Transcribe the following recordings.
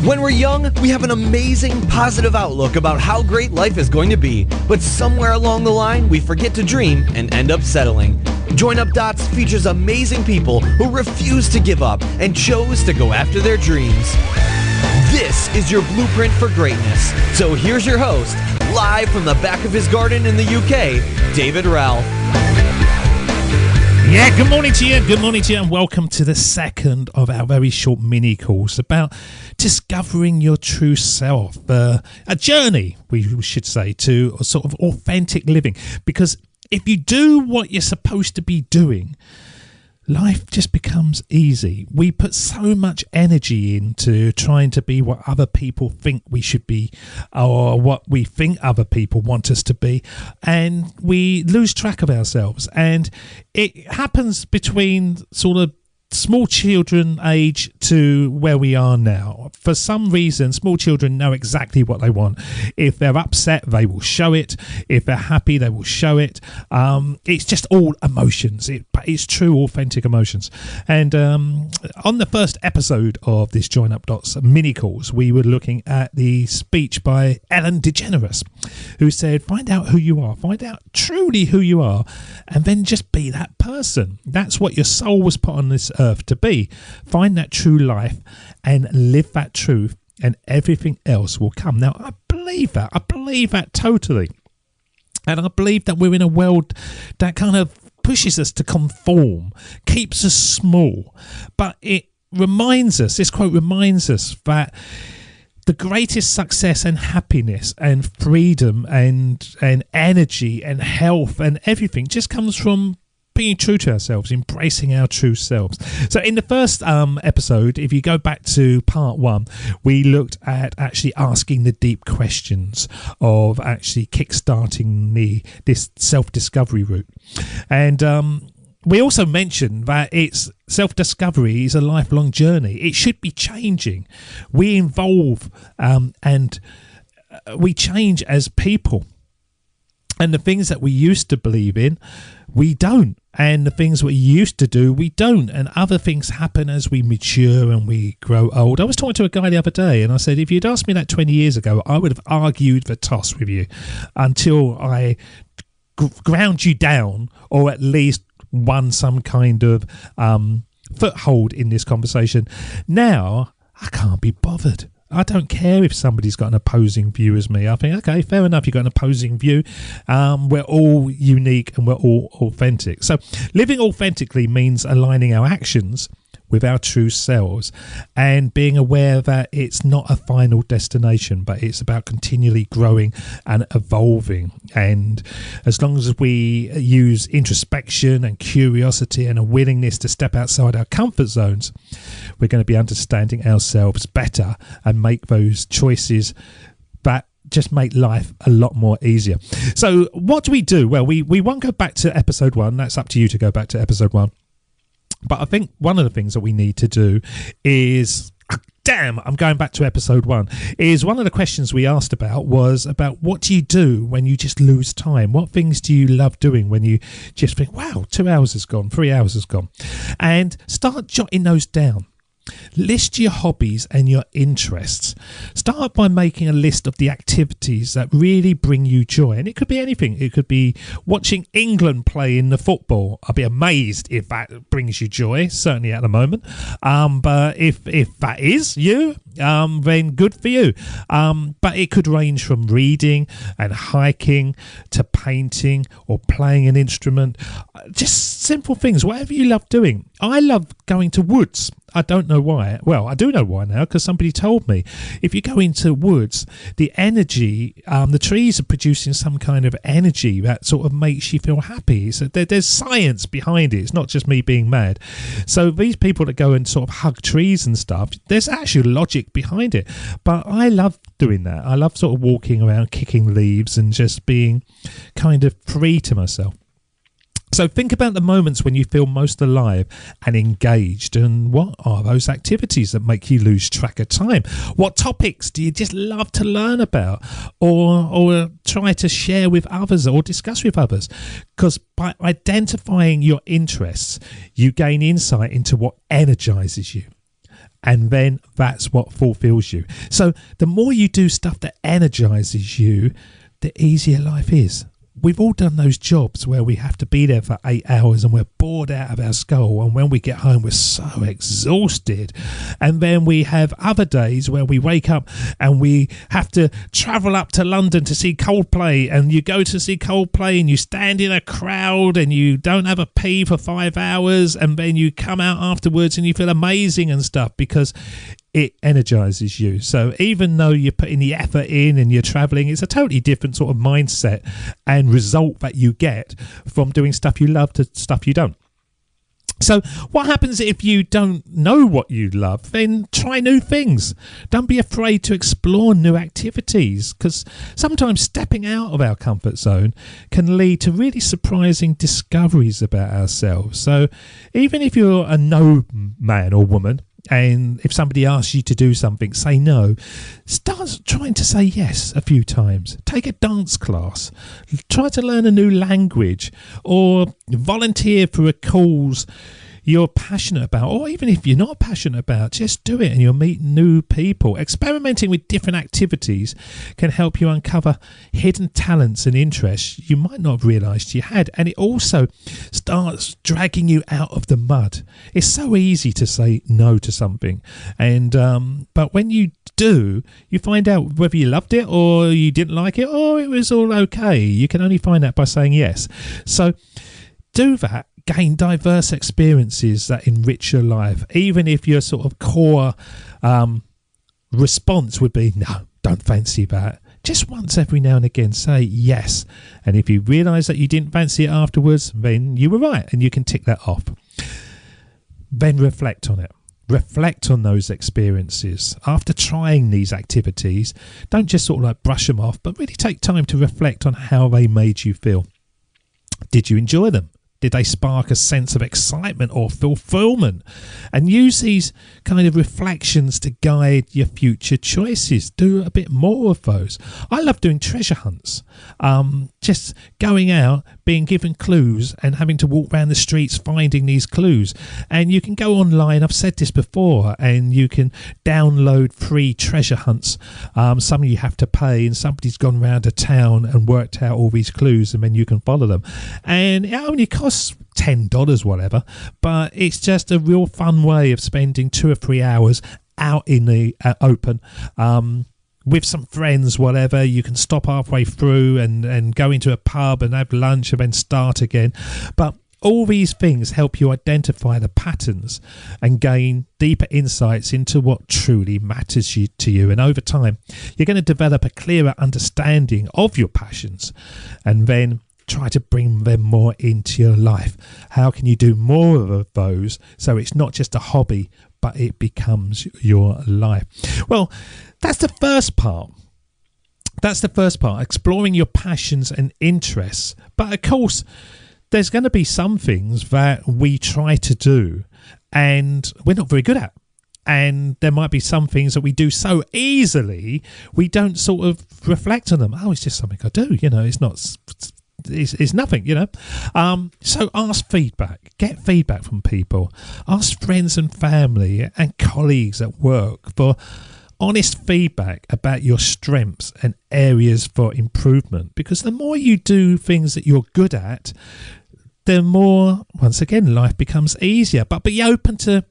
When we're young, we have an amazing, positive outlook about how great life is going to be, but somewhere along the line, we forget to dream and end up settling. Join Up Dots features amazing people who refuse to give up and chose to go after their dreams. This is your blueprint for greatness. So here's your host, live from the back of his garden in the UK, David Ralph. Yeah, good morning to you, and welcome to the second of our very short mini course about discovering your true self, a journey, we should say, to a sort of authentic living. Because if you do what you're supposed to be doing, life just becomes easy. We put so much energy into trying to be what other people think we should be, or what we think other people want us to be, and we lose track of ourselves. And it happens between sort of small children age to where we are now. For some reason, small children know exactly what they want. If they're upset, they will show it. If they're happy, they will show it. It's just all emotions. It's true, authentic emotions. And on the first episode of this Join Up Dots mini course, we were looking at the speech by Ellen DeGeneres, who said, find out who you are, find out truly who you are, and then just be that person. That's what your soul was put on this earth to be. Find that true life and live that truth, and everything else will come. Now, I believe that totally. And I believe that we're in a world that kind of pushes us to conform, keeps us small. But this quote reminds us that the greatest success and happiness and freedom and energy and health and everything just comes from being true to ourselves, embracing our true selves. So in the first episode, if you go back to part 1, we looked at actually asking the deep questions of actually kickstarting this self-discovery route. And we also mentioned that it's self-discovery is a lifelong journey. It should be changing. We evolve and we change as people. And the things that we used to believe in, we don't. And the things we used to do, we don't. And other things happen as we mature and we grow old. I was talking to a guy the other day, and I said, if you'd asked me that 20 years ago, I would have argued the toss with you until I ground you down, or at least won some kind of foothold in this conversation. Now, I can't be bothered. I don't care if somebody's got an opposing view as me. I think, okay, fair enough, you've got an opposing view. We're all unique and we're all authentic. So living authentically means aligning our actions with our true selves and being aware that it's not a final destination, but it's about continually growing and evolving. And as long as we use introspection and curiosity and a willingness to step outside our comfort zones, we're going to be understanding ourselves better and make those choices that just make life a lot more easier. So what do we do? Well, we won't go back to episode 1. That's up to you to go back to episode 1. But I think one of the things that we need to do is, I'm going back to episode 1, is one of the questions we asked about was about what do you do when you just lose time? What things do you love doing when you just think, wow, 2 hours has gone, 3 hours has gone? And start jotting those down. List your hobbies and your interests. Start by making a list of the activities that really bring you joy. And it could be anything. It could be watching England play in the football. I'll be amazed if that brings you joy, certainly at the moment. But if that is you, then good for you. But it could range from reading and hiking to painting or playing an instrument. Just simple things, whatever you love doing. I love going to woods. I don't know why. Well, I do know why now, because somebody told me. If you go into woods, the energy, the trees are producing some kind of energy that sort of makes you feel happy. So there's science behind it. It's not just me being mad. So these people that go and sort of hug trees and stuff, there's actually logic behind it. But I love doing that. I love sort of walking around, kicking leaves and just being kind of free to myself. So think about the moments when you feel most alive and engaged, and what are those activities that make you lose track of time? What topics do you just love to learn about or try to share with others or discuss with others? Because by identifying your interests, you gain insight into what energizes you. And then that's what fulfills you. So the more you do stuff that energizes you, the easier life is. We've all done those jobs where we have to be there for 8 hours and we're bored out of our skull, and when we get home we're so exhausted. And then we have other days where we wake up and we have to travel up to London to see Coldplay, and you go to see Coldplay and you stand in a crowd and you don't have a pee for 5 hours, and then you come out afterwards and you feel amazing and stuff because it energizes you. So even though you're putting the effort in and you're traveling, it's a totally different sort of mindset and result that you get from doing stuff you love to stuff you don't. So what happens if you don't know what you love? Then try new things. Don't be afraid to explore new activities, because sometimes stepping out of our comfort zone can lead to really surprising discoveries about ourselves. So even if you're a no man or woman, and if somebody asks you to do something, say no. Start trying to say yes a few times. Take a dance class. Try to learn a new language, or volunteer for a cause you're passionate about, or even if you're not passionate about, just do it and you'll meet new people. Experimenting with different activities can help you uncover hidden talents and interests you might not have realised you had, and it also starts dragging you out of the mud. It's so easy to say no to something, and but when you do, you find out whether you loved it or you didn't like it or it was all okay. You can only find out by saying yes. So do that. Gain diverse experiences that enrich your life, even if your sort of core response would be, no, don't fancy that. Just once every now and again say yes. And if you realise that you didn't fancy it afterwards, then you were right and you can tick that off. Then reflect on it. Reflect on those experiences. After trying these activities, don't just sort of like brush them off, but really take time to reflect on how they made you feel. Did you enjoy them? Did they spark a sense of excitement or fulfillment? And use these kind of reflections to guide your future choices. Do a bit more of those. I love doing treasure hunts. Just going out, being given clues and having to walk around the streets finding these clues. And you can go online, I've said this before, and you can download free treasure hunts. Some you have to pay, and somebody's gone around a town and worked out all these clues, and then you can follow them. And it only costs $10, whatever, but it's just a real fun way of spending 2 or 3 hours out in the open with some friends, whatever. You can stop halfway through and go into a pub and have lunch and then start again. But all these things help you identify the patterns and gain deeper insights into what truly matters to you. And over time, you're going to develop a clearer understanding of your passions, and then try to bring them more into your life. How can you do more of those so it's not just a hobby, but it becomes your life? Well, that's the first part. That's the first part, exploring your passions and interests. But of course, there's going to be some things that we try to do and we're not very good at. And there might be some things that we do so easily, we don't sort of reflect on them. Oh, it's just something I do, it's not... It's nothing, So ask feedback. Get feedback from people. Ask friends and family and colleagues at work for honest feedback about your strengths and areas for improvement. Because the more you do things that you're good at, the more, once again, life becomes easier. But be open to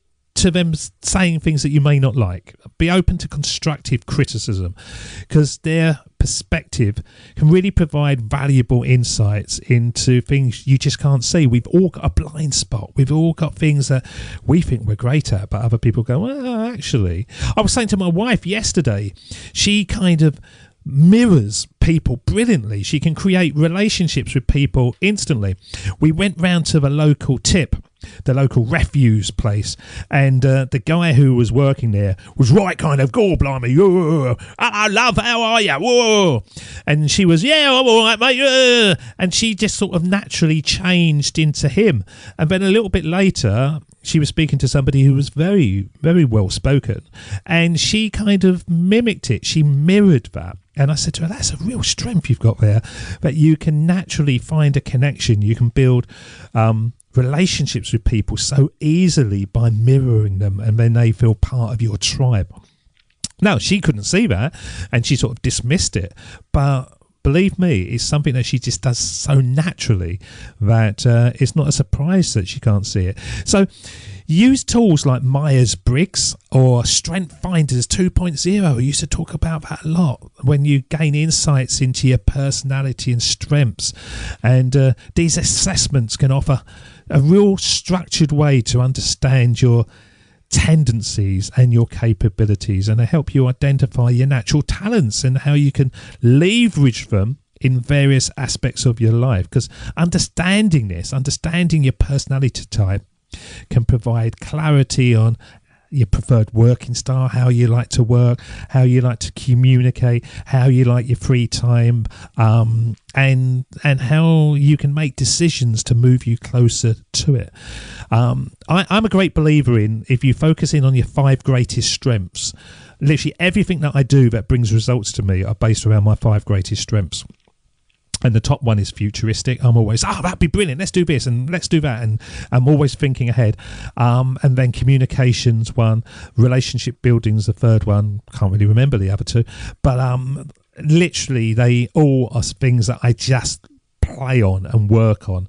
them saying things that you may not like. Be open to constructive criticism, because their perspective can really provide valuable insights into things you just can't see. We've all got a blind spot. We've all got things that we think we're great at, but other people go, well, actually. I was saying to my wife yesterday, she kind of mirrors people brilliantly. She can create relationships with people instantly. We went round to the local refuse place, and the guy who was working there was right kind of, go blimey, I love, how are you? Whoa. And she was, yeah, I'm all right, mate. And she just sort of naturally changed into him. And then a little bit later, she was speaking to somebody who was very, very well spoken, and she kind of mimicked it. She mirrored that. And I said to her, that's a real strength you've got there, that you can naturally find a connection. You can build relationships with people so easily by mirroring them, and then they feel part of your tribe. Now, she couldn't see that, and she sort of dismissed it, but believe me, it's something that she just does so naturally that it's not a surprise that she can't see it. So use tools like Myers-Briggs or Strength Finders 2.0. We used to talk about that a lot when you gain insights into your personality and strengths. And these assessments can offer a real structured way to understand your tendencies and your capabilities, and they help you identify your natural talents and how you can leverage them in various aspects of your life. Because understanding your personality type can provide clarity on your preferred working style, how you like to work, how you like to communicate, how you like your free time, and how you can make decisions to move you closer to it. I'm a great believer in, if you focus in on your 5 greatest strengths, literally everything that I do that brings results to me are based around my 5 greatest strengths. And the top one is futuristic. I'm always, that'd be brilliant. Let's do this and let's do that. And I'm always thinking ahead. And then communications one, relationship building's the third one. Can't really remember the other 2. But literally they all are things that I just play on and work on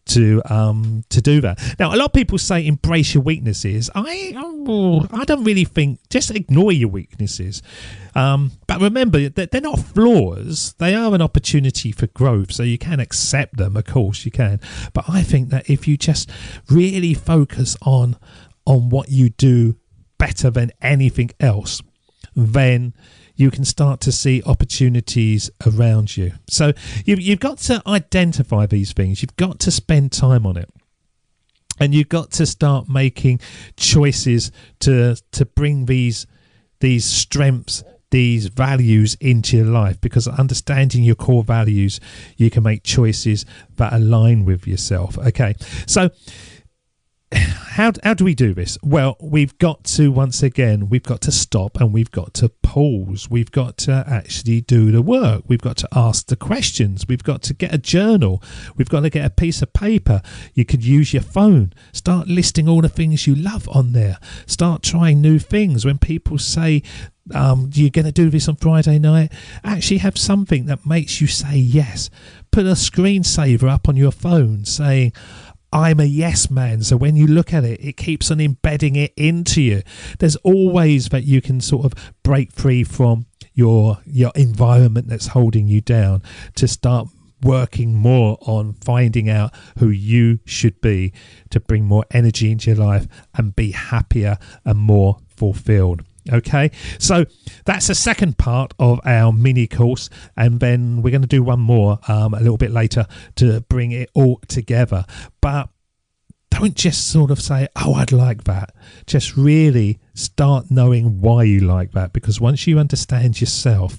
to do that. Now, a lot of people say embrace your weaknesses. I don't really think, just ignore your weaknesses. But remember that they're not flaws. They are an opportunity for growth. So you can accept them, of course you can. But I think that if you just really focus on what you do better than anything else, then you can start to see opportunities around you. So you've got to identify these things. You've got to spend time on it. And you've got to start making choices to bring these strengths, these values into your life. Because understanding your core values, you can make choices that align with yourself. Okay, so how do we do this? Well, we've got to, once again, we've got to stop and we've got to pause. We've got to actually do the work. We've got to ask the questions. We've got to get a journal. We've got to get a piece of paper. You could use your phone. Start listing all the things you love on there. Start trying new things. When people say, you're going to do this on Friday night, actually have something that makes you say yes. Put a screensaver up on your phone saying, I'm a yes man. So when you look at it, it keeps on embedding it into you. There's always that you can sort of break free from your environment that's holding you down to start working more on finding out who you should be to bring more energy into your life and be happier and more fulfilled. Okay, so that's the second part of our mini course, and then we're going to do one more a little bit later to bring it all together. But don't just sort of say, I'd like that. Just really start knowing why you like that, because once you understand yourself,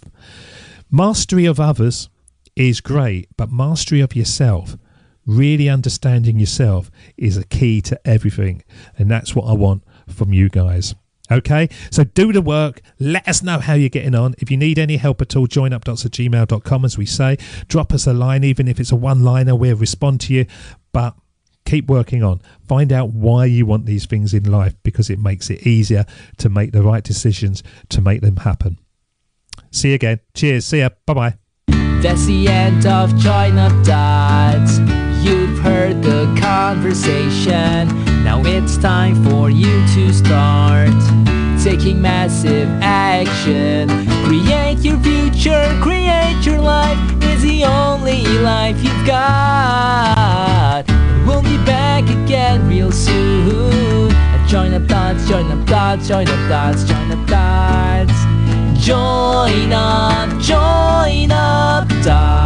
mastery of others is great, but mastery of yourself, really understanding yourself, is a key to everything, and that's what I want from you guys. Okay, so do the work. Let us know how you're getting on. If you need any help at all, joinupdots@gmail.com, as we say. Drop us a line, even if it's a one-liner, we'll respond to you. But keep working on. Find out why you want these things in life, because it makes it easier to make the right decisions to make them happen. See you again. Cheers. See ya. Bye-bye. That's the end of Join Up Dots. You've heard the conversation. Now it's time for you to start taking massive action. Create your future, create your life. It's the only life you've got. We'll be back again real soon. Join Up Dots, Join Up Dots, Join Up Dots, Join Up Dots. Join Up Dots.